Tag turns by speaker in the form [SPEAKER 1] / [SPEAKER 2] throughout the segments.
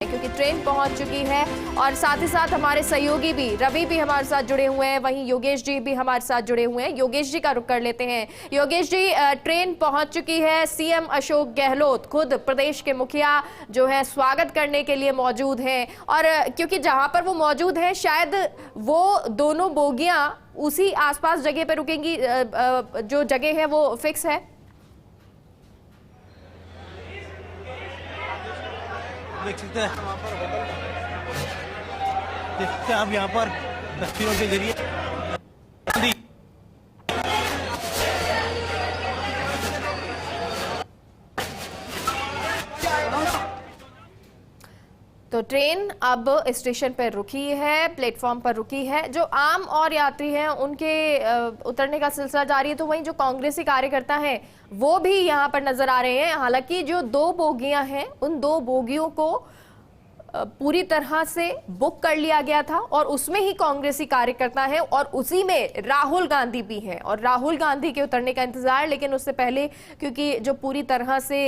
[SPEAKER 1] क्योंकि ट्रेन पहुंच चुकी है और साथ ही साथ हमारे सहयोगी भी रवि भी हमारे साथ जुड़े हुए हैं, वहीं योगेश जी भी हमारे साथ जुड़े हुए हैं। योगेश जी का रुख कर लेते हैं। योगेश जी, ट्रेन पहुंच चुकी है, सीएम अशोक गहलोत खुद प्रदेश के मुखिया जो है स्वागत करने के लिए मौजूद हैं और क्योंकि जहां पर वो मौजूद है शायद वो दोनों बोगियां उसी आसपास जगह पर रुकेंगी, जो जगह है वो फिक्स है।
[SPEAKER 2] देख सकते हैं आप यहाँ पर तस्वीरों के जरिए
[SPEAKER 1] तो ट्रेन अब स्टेशन पर रुकी है, प्लेटफॉर्म पर रुकी है। जो आम और यात्री हैं उनके उतरने का सिलसिला जारी है, तो वहीं जो कांग्रेसी कार्यकर्ता हैं वो भी यहाँ पर नजर आ रहे हैं। हालांकि जो दो बोगियां हैं उन दो बोगियों को पूरी तरह से बुक कर लिया गया था और उसमें ही कांग्रेसी कार्यकर्ता हैं और उसी में राहुल गांधी भी हैं और राहुल गांधी के उतरने का इंतजार। लेकिन उससे पहले क्योंकि जो पूरी तरह से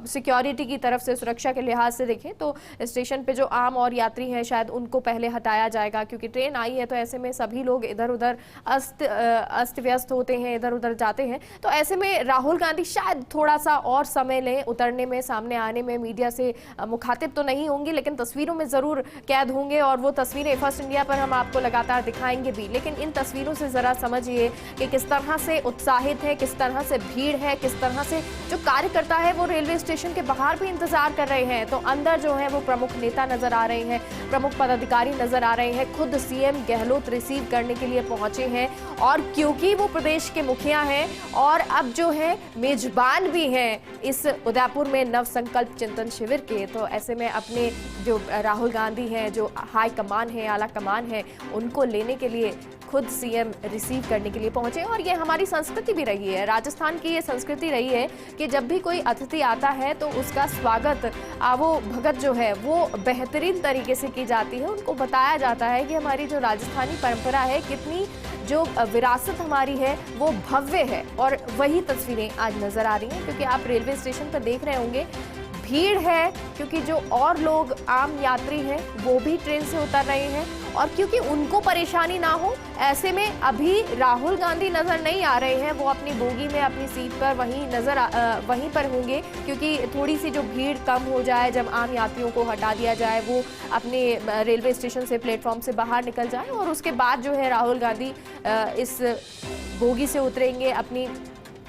[SPEAKER 1] सिक्योरिटी की तरफ से, सुरक्षा के लिहाज से देखें तो स्टेशन पे जो आम और यात्री हैं शायद उनको पहले हटाया जाएगा, क्योंकि ट्रेन आई है तो ऐसे में सभी लोग इधर उधर अस्त व्यस्त होते हैं, इधर उधर जाते हैं। तो ऐसे में राहुल गांधी शायद थोड़ा सा और समय लें उतरने में, सामने आने में। मीडिया से मुखातिब तो नहीं होंगी लेकिन तस्वीरों में जरूर कैद होंगे और वो तस्वीरें फर्स्ट इंडिया पर हम आपको लगातार दिखाएंगे भी। लेकिन इन तस्वीरों से जरा समझिए कि किस तरह से उत्साहित है, किस तरह से भीड़ है, किस तरह से जो कार्यकर्ता है वो रेलवे स्टेशन के बाहर भी इंतजार कर रहे हैं। तो अंदर जो है वो प्रमुख नेता नजर आ रहे हैं, प्रमुख पदाधिकारी नजर आ रहे हैं, खुद सीएम गहलोत रिसीव करने के लिए पहुंचे हैं। और क्योंकि वो प्रदेश के मुखिया हैं और अब जो है मेजबान भी हैं इस उदयपुर में नव संकल्प चिंतन शिविर के, तो ऐसे में अपने जो राहुल गांधी हैं, जो हाई कमान है, आला कमान है, उनको लेने के लिए खुद सीएम रिसीव करने के लिए पहुंचे। और ये हमारी संस्कृति भी रही है, राजस्थान की ये संस्कृति रही है कि जब भी कोई अतिथि आता है तो उसका स्वागत आवो भगत जो है वो बेहतरीन तरीके से की जाती है। उनको बताया जाता है कि हमारी जो राजस्थानी परंपरा है, कितनी जो विरासत हमारी है वो भव्य है। और वही तस्वीरें आज नजर आ रही हैं, क्योंकि आप रेलवे स्टेशन पर देख रहे होंगे भीड़ है, क्योंकि जो और लोग आम यात्री हैं वो भी ट्रेन से उतर रहे हैं और क्योंकि उनको परेशानी ना हो ऐसे में अभी राहुल गांधी नजर नहीं आ रहे हैं। वो अपनी बोगी में, अपनी सीट पर वहीं पर होंगे, क्योंकि थोड़ी सी जो भीड़ कम हो जाए, जब आम यात्रियों को हटा दिया जाए, वो अपने रेलवे स्टेशन से, प्लेटफॉर्म से बाहर निकल जाए और उसके बाद जो है राहुल गांधी इस बोगी से उतरेंगे, अपनी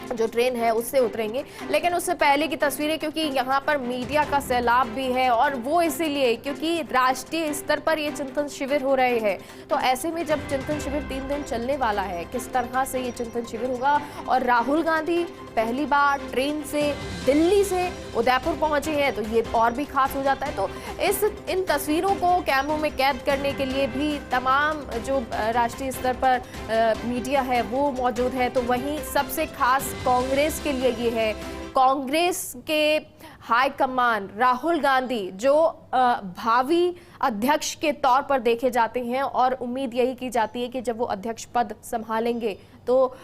[SPEAKER 1] जो ट्रेन है उससे उतरेंगे। लेकिन उससे पहले की तस्वीरें, क्योंकि यहाँ पर मीडिया का सैलाब भी है और वो इसीलिए क्योंकि राष्ट्रीय स्तर पर ये चिंतन शिविर हो रहे हैं। तो ऐसे में जब चिंतन शिविर 3 दिन चलने वाला है, किस तरह से ये चिंतन शिविर होगा और राहुल गांधी पहली बार ट्रेन से दिल्ली से उदयपुर पहुंचे हैं तो ये और भी खास हो जाता है। तो इन तस्वीरों को कैमरों में कैद करने के लिए भी तमाम जो राष्ट्रीय स्तर पर मीडिया है वो मौजूद है। तो वहीं सबसे खास कांग्रेस के लिए ये है, कांग्रेस के हाई कमान राहुल गांधी जो भावी अध्यक्ष के तौर पर देखे जाते हैं और उम्मीद यही की जाती है कि जब वो अध्यक्ष पद संभालेंगे तो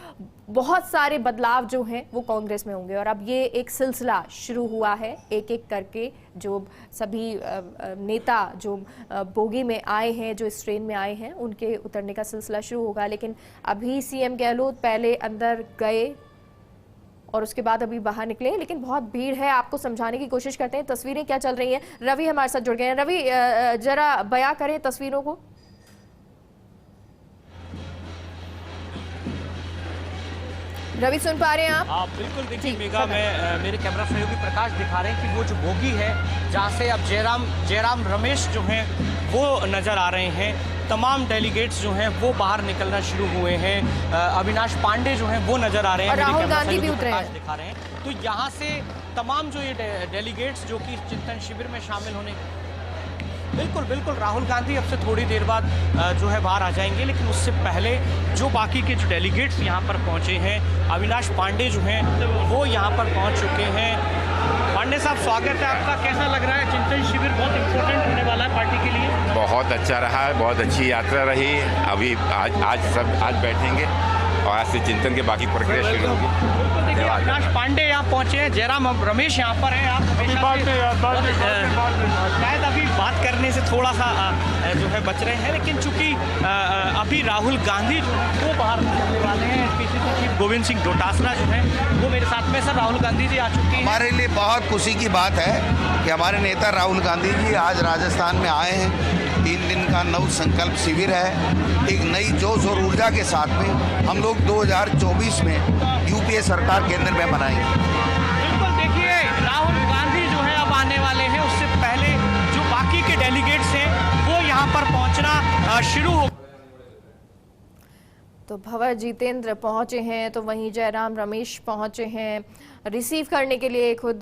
[SPEAKER 1] बहुत सारे बदलाव जो हैं वो कांग्रेस में होंगे। और अब ये एक सिलसिला शुरू हुआ है, एक एक करके जो सभी नेता जो बोगी में आए हैं, जो इस ट्रेन में आए हैं, उनके उतरने का सिलसिला शुरू होगा। लेकिन अभी सीएम गहलोत पहले अंदर गए और उसके बाद अभी बाहर निकले, लेकिन बहुत भीड़ है। आपको समझाने की कोशिश करते हैं तस्वीरें क्या चल रही हैं। रवि हमारे साथ जुड़ गए हैं। रवि, जरा बयां करें तस्वीरों को। रवि, सुन पा रहे हैं आप?
[SPEAKER 3] हाँ बिल्कुल, देखिए मेघा, मैं मेरे कैमरा सहयोगी प्रकाश दिखा रहे हैं कि वो जो बोगी है जहाँ से अब जयराम रमेश जो हैं वो नज़र आ रहे हैं। तमाम डेलीगेट्स जो हैं वो बाहर निकलना शुरू हुए हैं। अविनाश पांडे जो हैं वो नज़र आ रहे हैं,
[SPEAKER 1] राहुल गांधी भी उतरे
[SPEAKER 3] प्रकाश दिखा रहे हैं। तो यहाँ से तमाम जो ये डेलीगेट्स जो कि चिंतन शिविर में शामिल होने, बिल्कुल राहुल गांधी अब से थोड़ी देर बाद जो है बाहर आ जाएंगे। लेकिन उससे पहले जो बाकी के जो डेलीगेट्स यहाँ पर पहुँचे हैं, अविनाश पांडे जो हैं वो यहाँ पर पहुँच चुके हैं। पांडे साहब, स्वागत है आपका। कैसा लग रहा है? चिंतन शिविर बहुत इम्पोर्टेंट होने वाला है पार्टी के लिए।
[SPEAKER 4] बहुत अच्छा रहा है, बहुत अच्छी यात्रा रही। अभी आज बैठेंगे वहाँ से चिंतन के बाकी प्रक्रिया शुरू होगी।
[SPEAKER 3] देखिए अविनाश पांडे यहाँ पहुंचे हैं, जयराम रमेश यहाँ पर हैं। आप शायद अभी बात करने से थोड़ा सा जो है बच रहे हैं, लेकिन चूंकि अभी राहुल गांधी जो है वो बाहर निकलने वाले हैं। पीसीसी चीफ गोविंद सिंह डोटासरा जो है वो मेरे साथ में। सर, राहुल गांधी जी आ चुके हैं।
[SPEAKER 5] हमारे लिए बहुत खुशी की बात है कि हमारे नेता राहुल गांधी जी आज राजस्थान में आए हैं। 3 दिन का नव संकल्प शिविर है। एक नई जोश और ऊर्जा के साथ में हम लोग 2024 में यूपीए सरकार केंद्र में बनाएंगे।
[SPEAKER 3] बिल्कुल, देखिए राहुल गांधी जो है अब आने वाले हैं। उससे पहले जो बाकी के डेलीगेट्स हैं वो यहाँ पर पहुँचना शुरू हो।
[SPEAKER 1] तो भंवर जितेंद्र पहुंचे हैं, तो वहीं जयराम रमेश पहुंचे हैं रिसीव करने के लिए। खुद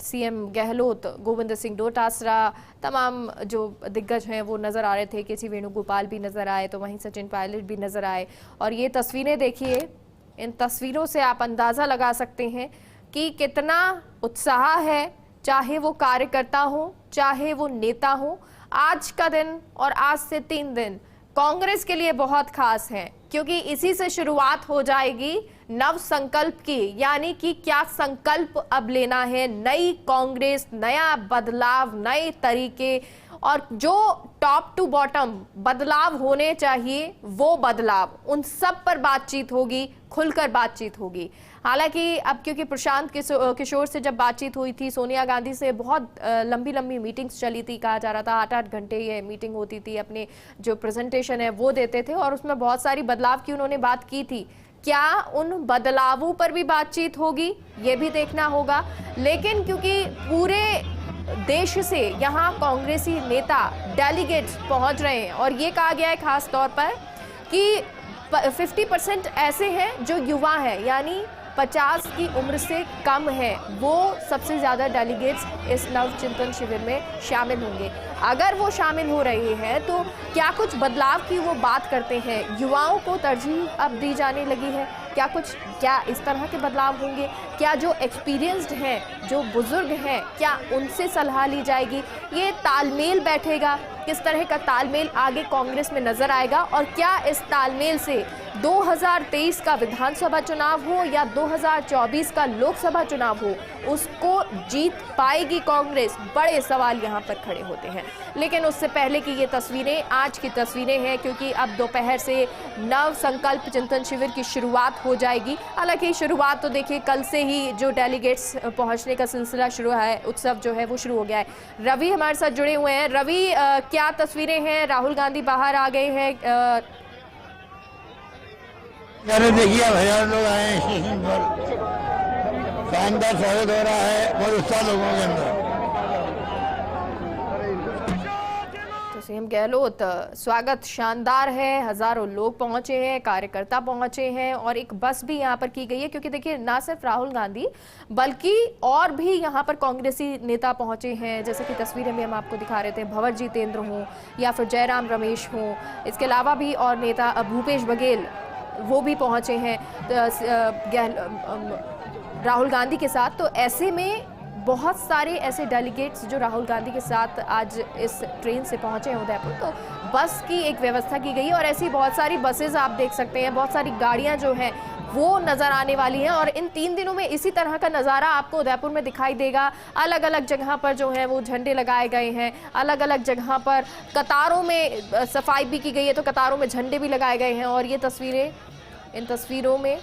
[SPEAKER 1] सीएम गहलोत, गोविंद सिंह डोटासरा, तमाम जो दिग्गज हैं वो नज़र आ रहे थे। के सी वेणुगोपाल भी नज़र आए, तो वहीं सचिन पायलट भी नज़र आए। और ये तस्वीरें देखिए, इन तस्वीरों से आप अंदाज़ा लगा सकते हैं कि कितना उत्साह है, चाहे वो कार्यकर्ता हो, चाहे वो नेता हो। आज का दिन और आज से 3 दिन कांग्रेस के लिए बहुत खास है, क्योंकि इसी से शुरुआत हो जाएगी नव संकल्प की। यानी कि क्या संकल्प अब लेना है, नई कांग्रेस, नया बदलाव, नए तरीके, और जो टॉप टू बॉटम बदलाव होने चाहिए वो बदलाव, उन सब पर बातचीत होगी, खुलकर बातचीत होगी। हालांकि अब क्योंकि प्रशांत किशोर से जब बातचीत हुई थी, सोनिया गांधी से बहुत लंबी लंबी मीटिंग्स चली थी, कहा जा रहा था 8-8 घंटे ये मीटिंग होती थी, अपने जो प्रेजेंटेशन है वो देते थे और उसमें बहुत सारी बदलाव की उन्होंने बात की थी। क्या उन बदलावों पर भी बातचीत होगी, ये भी देखना होगा। लेकिन क्योंकि पूरे देश से यहाँ कांग्रेसी नेता डेलीगेट्स पहुंच रहे हैं और ये कहा गया है खास तौर पर कि 50% ऐसे हैं जो युवा हैं, यानी 50 की उम्र से कम है, वो सबसे ज़्यादा डेलीगेट्स इस नव चिंतन शिविर में शामिल होंगे। अगर वो शामिल हो रहे हैं तो क्या कुछ बदलाव की वो बात करते हैं? युवाओं को तरजीह अब दी जाने लगी है, क्या इस तरह के बदलाव होंगे? क्या जो एक्सपीरियंस्ड हैं, जो बुजुर्ग हैं, क्या उनसे सलाह ली जाएगी? ये तालमेल बैठेगा, किस तरह का तालमेल आगे कांग्रेस में नजर आएगा? और क्या इस तालमेल से 2023 का विधानसभा चुनाव हो या 2024 का लोकसभा चुनाव हो, उसको जीत पाएगी कांग्रेस? बड़े सवाल यहाँ पर खड़े होते हैं। लेकिन उससे पहले की ये तस्वीरें आज की तस्वीरें हैं, क्योंकि अब दोपहर से नव संकल्प चिंतन शिविर की शुरुआत हो जाएगी। हालांकि शुरुआत तो देखिए कल से ही जो डेलीगेट्स पहुंचने का सिलसिला शुरू है, उत्सव जो है वो शुरू हो गया है। रवि हमारे साथ जुड़े हुए हैं। रवि, क्या तस्वीरें हैं? राहुल गांधी बाहर आ गए हैं।
[SPEAKER 6] देखिए 1000 लोग आए हैं स्टेशन पर, शानदार स्वागत हो रहा है, बहुत उत्साह लोगों के अंदर।
[SPEAKER 1] तो सीएम गहलोत, स्वागत शानदार है, हजारों लोग पहुंचे हैं, कार्यकर्ता पहुंचे हैं और एक बस भी यहां पर की गई है, क्योंकि देखिए ना सिर्फ राहुल गांधी बल्कि और भी यहां पर कांग्रेसी नेता पहुंचे हैं। जैसे कि तस्वीरें में हम आपको दिखा रहे थे, भंवर जितेंद्र हों या फिर जयराम रमेश हों, इसके अलावा भी और नेता भूपेश बघेल वो भी पहुंचे हैं राहुल गांधी के साथ। तो ऐसे में बहुत सारे ऐसे डेलीगेट्स जो राहुल गांधी के साथ आज इस ट्रेन से पहुंचे हैं उदयपुर, तो बस की एक व्यवस्था की गई है और ऐसी बहुत सारी बसेज आप देख सकते हैं, बहुत सारी गाड़ियां जो हैं वो नज़र आने वाली हैं। और इन 3 दिनों में इसी तरह का नज़ारा आपको उदयपुर में दिखाई देगा। अलग अलग जगह पर जो है वो झंडे लगाए गए हैं, अलग अलग जगह पर कतारों में सफाई भी की गई है, तो कतारों में झंडे भी लगाए गए हैं। और ये तस्वीरें, इन तस्वीरों में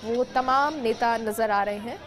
[SPEAKER 1] वो तमाम नेता नज़र आ रहे हैं।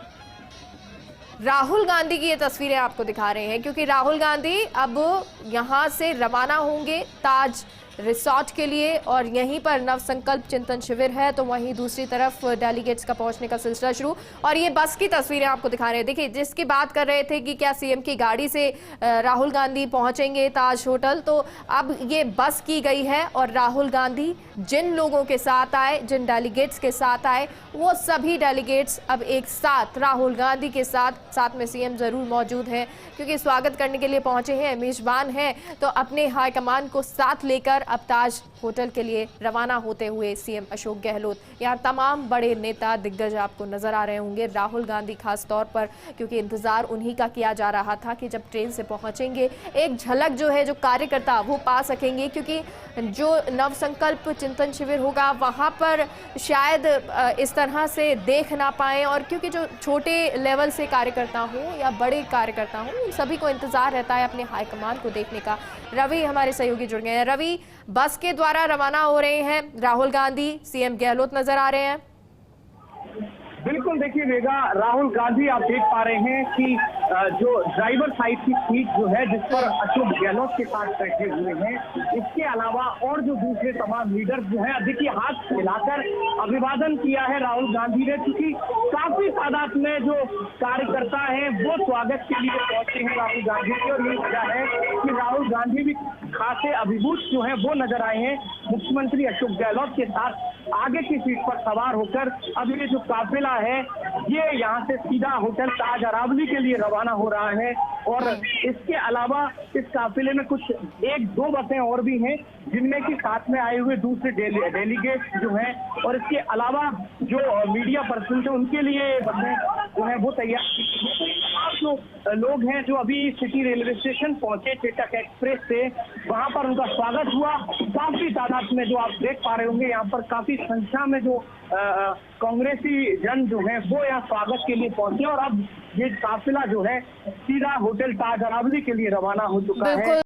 [SPEAKER 1] राहुल गांधी की ये तस्वीरें आपको दिखा रहे हैं, क्योंकि राहुल गांधी अब यहाँ से रवाना होंगे ताज रिसोर्ट के लिए और यहीं पर नव संकल्प चिंतन शिविर है, तो वहीं दूसरी तरफ डेलीगेट्स का पहुंचने का सिलसिला शुरू। और ये बस की तस्वीरें आपको दिखा रहे हैं। देखिए, जिसकी बात कर रहे थे कि क्या सीएम की गाड़ी से राहुल गांधी पहुंचेंगे ताज होटल, तो अब ये बस की गई है और राहुल गांधी जिन लोगों के साथ आए, जिन डेलीगेट्स के साथ आए, वो सभी डेलीगेट्स अब एक साथ राहुल गांधी के साथ में सीएम जरूर मौजूद हैं, क्योंकि स्वागत करने के लिए पहुंचे हैं, मेजबान हैं, तो अपने हाईकमान को साथ लेकर अब ताज होटल के लिए रवाना होते हुए सीएम अशोक गहलोत। यहाँ तमाम बड़े नेता दिग्गज आपको नजर आ रहे होंगे, राहुल गांधी खास तौर पर, क्योंकि इंतजार उन्हीं का किया जा रहा था कि जब ट्रेन से पहुंचेंगे एक झलक जो है जो कार्यकर्ता वो पा सकेंगे, क्योंकि जो नव संकल्प चिंतन शिविर होगा वहां पर शायद इस तरह से देख ना पाए, और क्योंकि जो छोटे लेवल से कार्यकर्ता हो या बड़े कार्यकर्ता हो उन सभी को इंतजार रहता है अपने हाईकमान को देखने का। रवि हमारे सहयोगी जुड़ गए हैं। रवि, बस के द्वारा रवाना हो रहे हैं राहुल गांधी, सीएम गहलोत नजर आ रहे हैं।
[SPEAKER 7] बिल्कुल, देखिए वेगा, राहुल गांधी आप देख पा रहे हैं कि जो ड्राइवर साइड की सीट जो है जिस पर अशोक गहलोत के साथ बैठे हुए हैं, इसके अलावा और जो दूसरे तमाम लीडर जो हैं, देखिए हाथ मिलाकर अभिवादन किया है राहुल गांधी ने, क्योंकि काफी तादाद में जो कार्यकर्ता हैं वो स्वागत के लिए पहुंचे हैं राहुल गांधी के, और ये वजह है कि राहुल गांधी भी खासे अभिभूत जो है वो नजर आए हैं मुख्यमंत्री अशोक गहलोत के साथ आगे की सीट पर सवार होकर। अब ये जो काफिला है ये यहाँ से सीधा होटल ताज अरावली के लिए रवाना हो रहा है, और इसके अलावा इस काफिले में कुछ 1-2 बसें और भी हैं जिनमें कि साथ में आए हुए दूसरे डेलीगेट जो हैं, और इसके अलावा जो मीडिया पर्सन थे उनके लिए बसें जो है वो तैयार जो लोग हैं जो अभी सिटी रेलवे स्टेशन पहुंचे चेतक एक्सप्रेस से, वहां पर उनका स्वागत हुआ। काफी तादाद में जो आप देख पा रहे होंगे यहाँ पर काफी संख्या में जो कांग्रेसी जन जो है वो यहाँ स्वागत के लिए पहुंचे, और अब ये काफिला जो है सीधा होटल ताज अरावली के लिए रवाना हो चुका है।